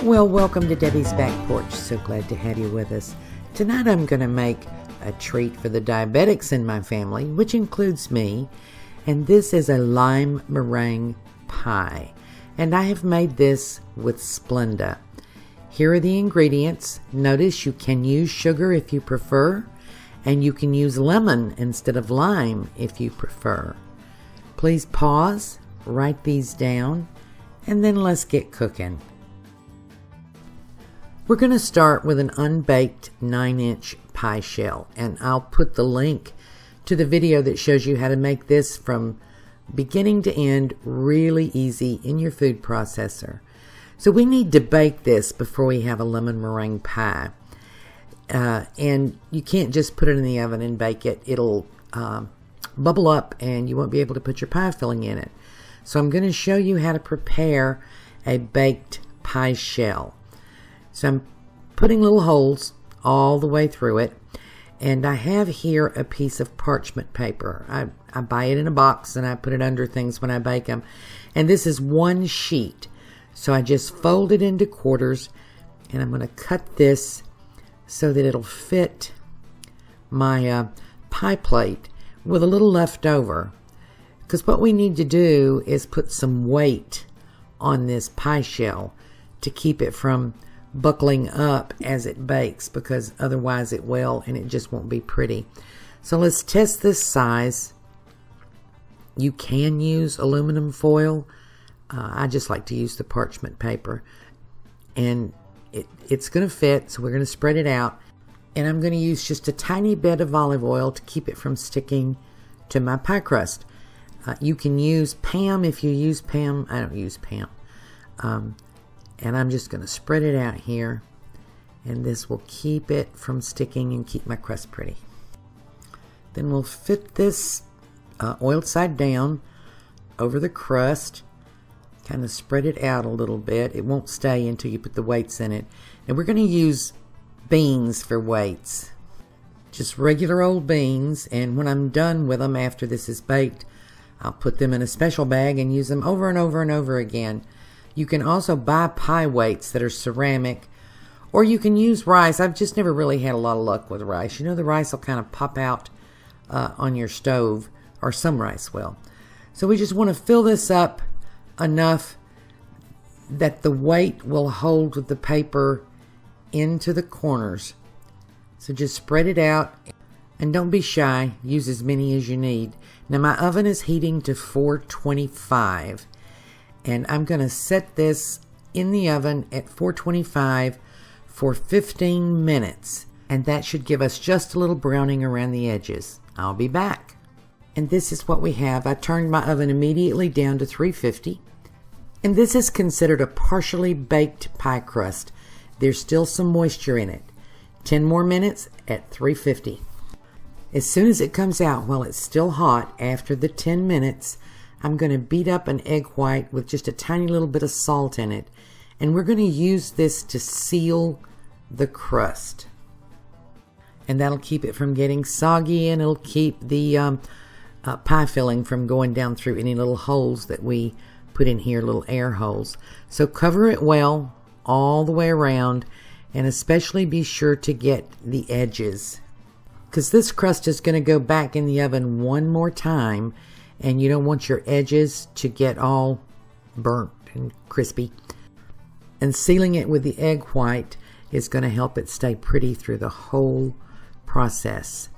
Well, welcome to Debbie's Back Porch. So glad to have you with us. Tonight I'm going to make a treat for the diabetics in my family, which includes me. And this is a lime meringue pie. And I have made this with Splenda. Here are the ingredients. Notice you can use sugar if you prefer, and you can use lemon instead of lime if you prefer. Please pause, write these down, and then let's get cooking. We're going to start with an unbaked 9-inch pie shell, and I'll put the link to the video that shows you how to make this from beginning to end really easy in your food processor. So we need to bake this before we have a lemon meringue pie. And you can't just put it in the oven and bake it. It'll bubble up and you won't be able to put your pie filling in it. So I'm going to show you how to prepare a baked pie shell. So I'm putting little holes all the way through it. And I have here a piece of parchment paper. I buy it in a box and I put it under things when I bake them. And this is one sheet. So I just fold it into quarters and I'm going to cut this so that it'll fit my pie plate with a little left over. Because what we need to do is put some weight on this pie shell to keep it from buckling up as it bakes, because otherwise it will and it just won't be pretty. So let's test this size. You can use aluminum foil. I just like to use the parchment paper, and it's going to fit, so we're going to spread it out, and I'm going to use just a tiny bit of olive oil to keep it from sticking to my pie crust. You can use Pam if you use Pam. I don't use Pam. And I'm just going to spread it out here, and this will keep it from sticking and keep my crust pretty. Then we'll fit this oiled side down over the crust, kind of spread it out a little bit. It won't stay until you put the weights in it. And we're going to use beans for weights, just regular old beans, and when I'm done with them after this is baked, I'll put them in a special bag and use them over and over and over again. You can also buy pie weights that are ceramic, or you can use rice. I've just never really had a lot of luck with rice. You know, the rice will kind of pop out on your stove, or some rice will. So we just want to fill this up enough that the weight will hold the paper into the corners. So just spread it out, and don't be shy. Use as many as you need. Now my oven is heating to 425. And I'm going to set this in the oven at 425 for 15 minutes. And that should give us just a little browning around the edges. I'll be back. And this is what we have. I turned my oven immediately down to 350. And this is considered a partially baked pie crust. There's still some moisture in it. 10 more minutes at 350. As soon as it comes out while it's still hot, after the 10 minutes, I'm going to beat up an egg white with just a tiny little bit of salt in it. And we're going to use this to seal the crust. And that'll keep it from getting soggy, and it'll keep the pie filling from going down through any little holes that we put in here, little air holes. So cover it well all the way around, and especially be sure to get the edges, because this crust is going to go back in the oven one more time. And you don't want your edges to get all burnt and crispy. And sealing it with the egg white is going to help it stay pretty through the whole process.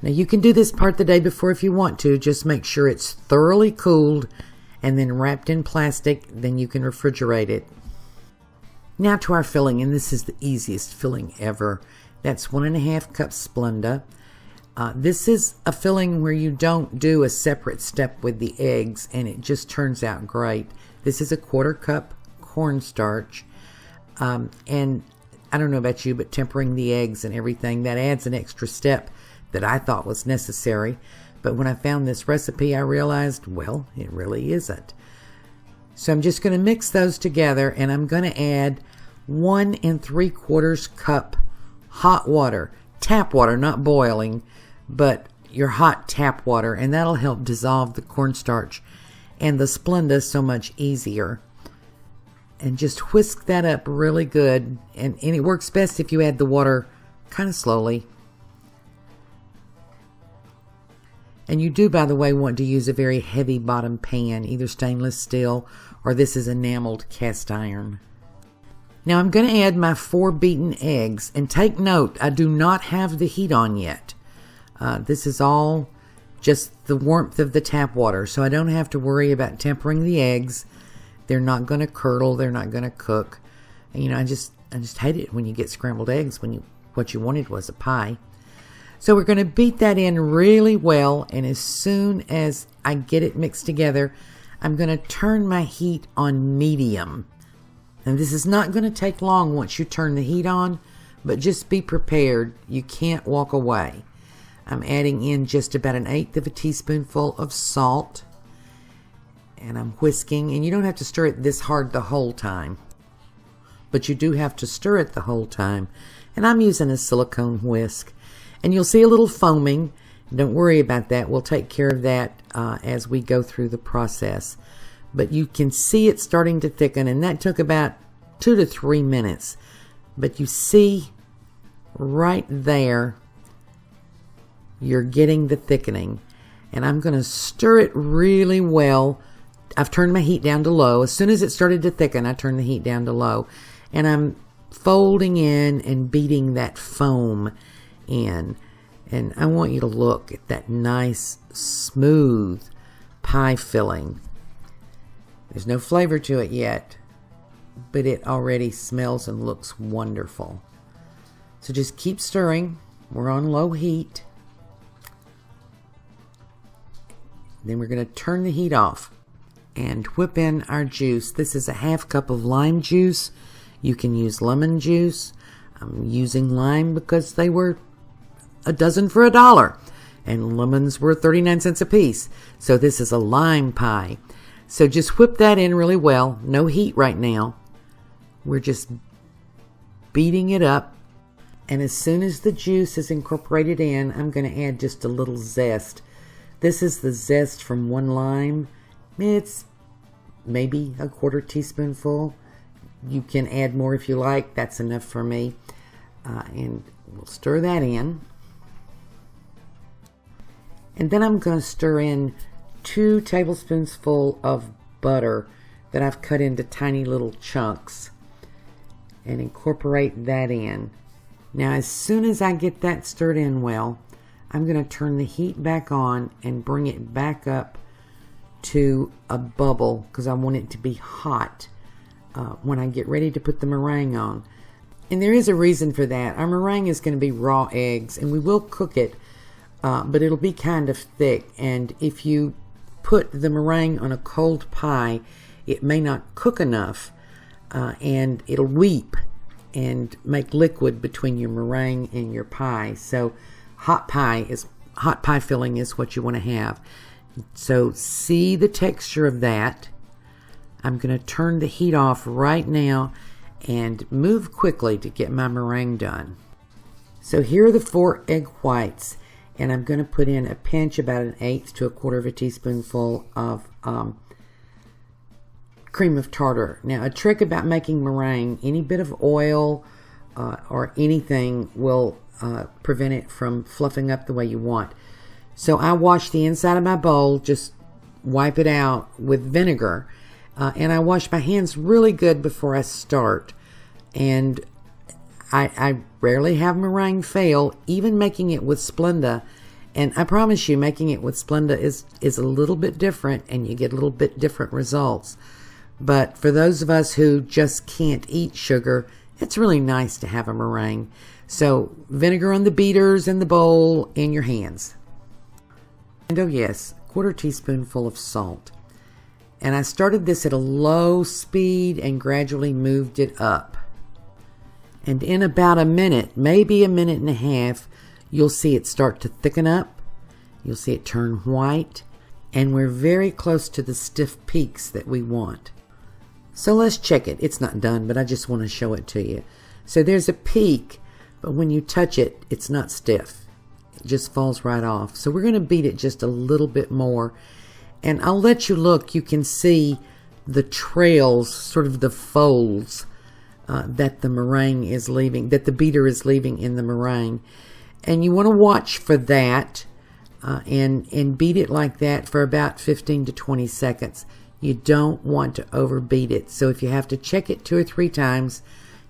Now you can do this part the day before if you want to. Just make sure it's thoroughly cooled and then wrapped in plastic. Then you can refrigerate it. Now to our filling, and this is the easiest filling ever. That's 1.5 cups Splenda. This is a filling where you don't do a separate step with the eggs, and it just turns out great. This is a 1/4 cup cornstarch, and I don't know about you, but tempering the eggs and everything, that adds an extra step that I thought was necessary. But when I found this recipe, I realized, well, it really isn't. So I'm just going to mix those together, and I'm going to add 1 3/4 cup hot water, tap water, not boiling, but your hot tap water, and that'll help dissolve the cornstarch and the Splenda so much easier. and just whisk that up really good. And it works best if you add the water kind of slowly. And you do, by the way, want to use a very heavy bottom pan, either stainless steel or this is enameled cast iron. Now I'm going to add my 4 beaten eggs, and take note, I do not have the heat on yet. This is all just the warmth of the tap water, so I don't have to worry about tempering the eggs. They're not going to curdle, they're not going to cook. And, you know, I just hate it when you get scrambled eggs when what you wanted was a pie. So we're going to beat that in really well, and as soon as I get it mixed together, I'm going to turn my heat on medium. And this is not going to take long once you turn the heat on, but just be prepared. You can't walk away. I'm adding in just about 1/8 of a teaspoonful of salt, and I'm whisking, and you don't have to stir it this hard the whole time, but you do have to stir it the whole time. And I'm using a silicone whisk. And you'll see a little foaming. Don't worry about that. We'll take care of that as we go through the process. But you can see it starting to thicken, and that took about 2 to 3 minutes. But you see right there, you're getting the thickening. And I'm going to stir it really well. I've turned my heat down to low. As soon as it started to thicken, I turned the heat down to low. And I'm folding in and beating that foam in. And I want you to look at that nice smooth pie filling. There's no flavor to it yet, but it already smells and looks wonderful. So just keep stirring. We're on low heat. Then we're going to turn the heat off and whip in our juice. This is a 1/2 cup of lime juice. You can use lemon juice. I'm using lime because they were a dozen for $1, and lemons were 39 cents a piece. So this is a lime pie. So just whip that in really well. No heat right now. We're just beating it up. And as soon as the juice is incorporated in, I'm going to add just a little zest. This is the zest from 1 lime. It's maybe a 1/4 teaspoonful. You can add more if you like. That's enough for me. And we'll stir that in. And then I'm going to stir in 2 tablespoons full of butter that I've cut into tiny little chunks and incorporate that in. Now, as soon as I get that stirred in well, I'm going to turn the heat back on and bring it back up to a bubble because I want it to be hot when I get ready to put the meringue on. And there is a reason for that. Our meringue is going to be raw eggs, and we will cook it, but it'll be kind of thick. And if you put the meringue on a cold pie, it may not cook enough, and it'll weep and make liquid between your meringue and your pie. So hot pie filling is what you want to have. So see the texture of that. I'm going to turn the heat off right now and move quickly to get my meringue done. So here are the 4 egg whites, and I'm going to put in a pinch, about 1/8 to 1/4 of a teaspoonful of cream of tartar. Now, a trick about making meringue, any bit of oil or anything will prevent it from fluffing up the way you want. So I wash the inside of my bowl, just wipe it out with vinegar. And I wash my hands really good before I start. And I rarely have meringue fail, even making it with Splenda. And I promise you, making it with Splenda is a little bit different, and you get a little bit different results. But for those of us who just can't eat sugar, it's really nice to have a meringue. So vinegar on the beaters in the bowl, in your hands. And oh yes, 1/4 teaspoonful of salt. And I started this at a low speed and gradually moved it up. And in about a minute, maybe a minute and a half, you'll see it start to thicken up. You'll see it turn white. And we're very close to the stiff peaks that we want. So let's check it. It's not done, but I just want to show it to you. So there's a peak, but when you touch it, it's not stiff. It just falls right off. So we're going to beat it just a little bit more. And I'll let you look. You can see the trails, sort of the folds that the meringue is leaving, that the beater is leaving in the meringue. And you want to watch for that and beat it like that for about 15 to 20 seconds. You don't want to overbeat it. So if you have to check it 2 or 3 times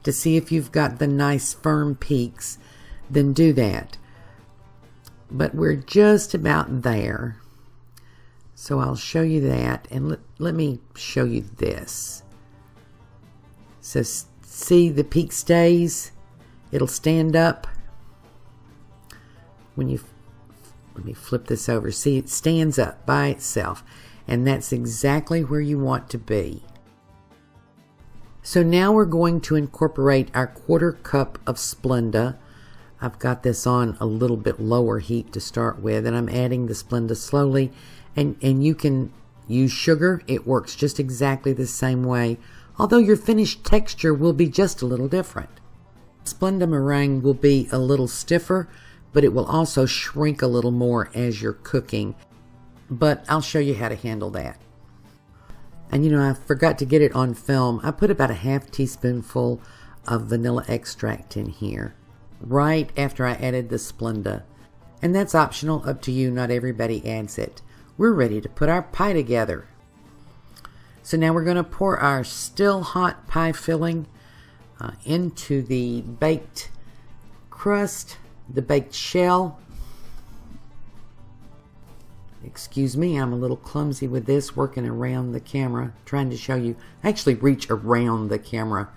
to see if you've got the nice firm peaks, then do that. But we're just about there. So I'll show you that, and let me show you this. So see, the peak stays. It'll stand up. When you, let me flip this over. See, it stands up by itself. And that's exactly where you want to be. So now we're going to incorporate our 1/4 cup of Splenda. I've got this on a little bit lower heat to start with, and I'm adding the Splenda slowly. And you can use sugar. It works just exactly the same way, although your finished texture will be just a little different. Splenda meringue will be a little stiffer, but it will also shrink a little more as you're cooking. But I'll show you how to handle that. And you know, I forgot to get it on film. I put about a 1/2 teaspoonful of vanilla extract in here right after I added the Splenda. And that's optional, up to you. Not everybody adds it. We're ready to put our pie together. So now we're going to pour our still hot pie filling into the baked crust, the baked shell. Excuse me, I'm a little clumsy with this, working around the camera, trying to show you. I actually reach around the camera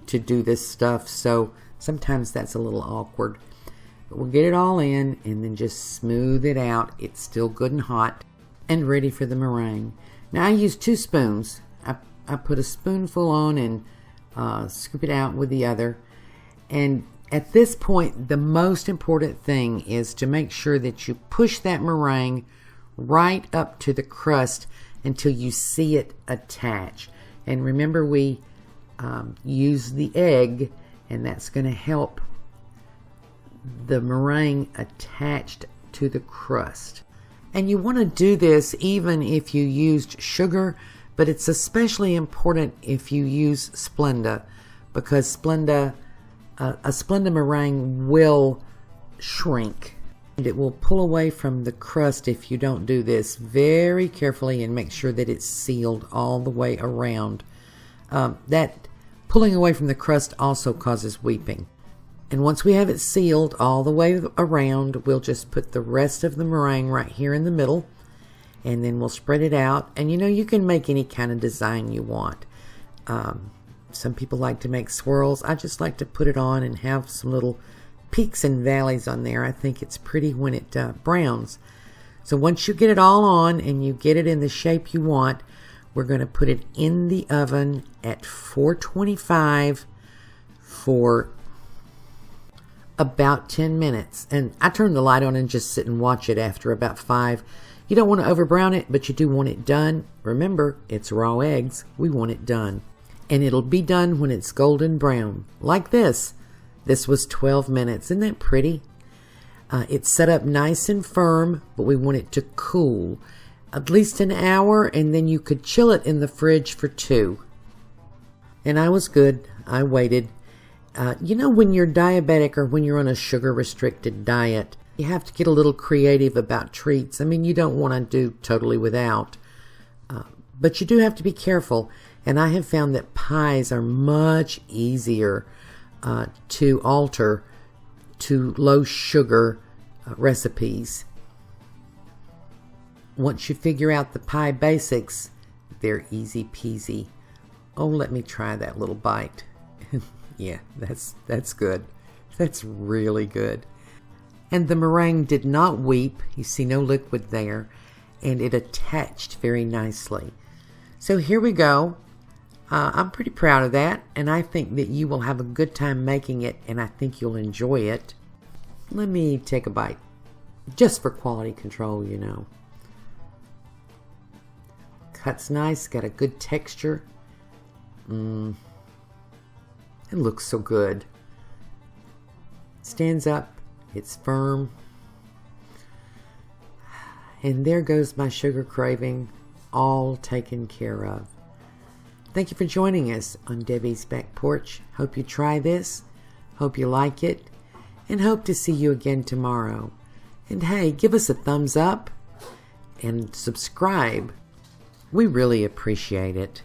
to do this stuff, so sometimes that's a little awkward. But we'll get it all in and then just smooth it out. It's still good and hot and ready for the meringue. Now I use 2 spoons. I put a spoonful on and scoop it out with the other. And at this point, the most important thing is to make sure that you push that meringue right up to the crust until you see it attach. And remember, we use the egg, and that's going to help the meringue attached to the crust. And you want to do this even if you used sugar, but it's especially important if you use Splenda, because Splenda, a Splenda meringue will shrink. And it will pull away from the crust if you don't do this very carefully and make sure that it's sealed all the way around. That pulling away from the crust also causes weeping. And once we have it sealed all the way around, we'll just put the rest of the meringue right here in the middle, and then we'll spread it out. And you know, you can make any kind of design you want. Some people like to make swirls. I just like to put it on and have some little peaks and valleys on there. I think it's pretty when it browns. So once you get it all on and you get it in the shape you want, we're going to put it in the oven at 425 for about 10 minutes. And I turn the light on and just sit and watch it after about 5. You don't want to over brown it, but you do want it done. Remember, it's raw eggs. We want it done. And it'll be done when it's golden brown, like this. This was 12 minutes. Isn't that pretty? It's set up nice and firm, but we want it to cool at least an hour, and then you could chill it in the fridge for 2. And I was good. I waited. You know, when you're diabetic or when you're on a sugar-restricted diet, you have to get a little creative about treats. I mean, you don't want to do totally without. But you do have to be careful. And I have found that pies are much easier to alter to low-sugar recipes. Once you figure out the pie basics, they're easy peasy. Oh, let me try that little bite. Yeah, that's good. That's really good. And the meringue did not weep. You see no liquid there. And it attached very nicely. So here we go. I'm pretty proud of that. And I think that you will have a good time making it. And I think you'll enjoy it. Let me take a bite. Just for quality control, you know. Cuts nice. Got a good texture. It looks so good. Stands up. It's firm. And there goes my sugar craving, all taken care of. Thank you for joining us on Debbie's Back Porch. Hope you try this. Hope you like it. And hope to see you again tomorrow. And hey, give us a thumbs up and subscribe. We really appreciate it.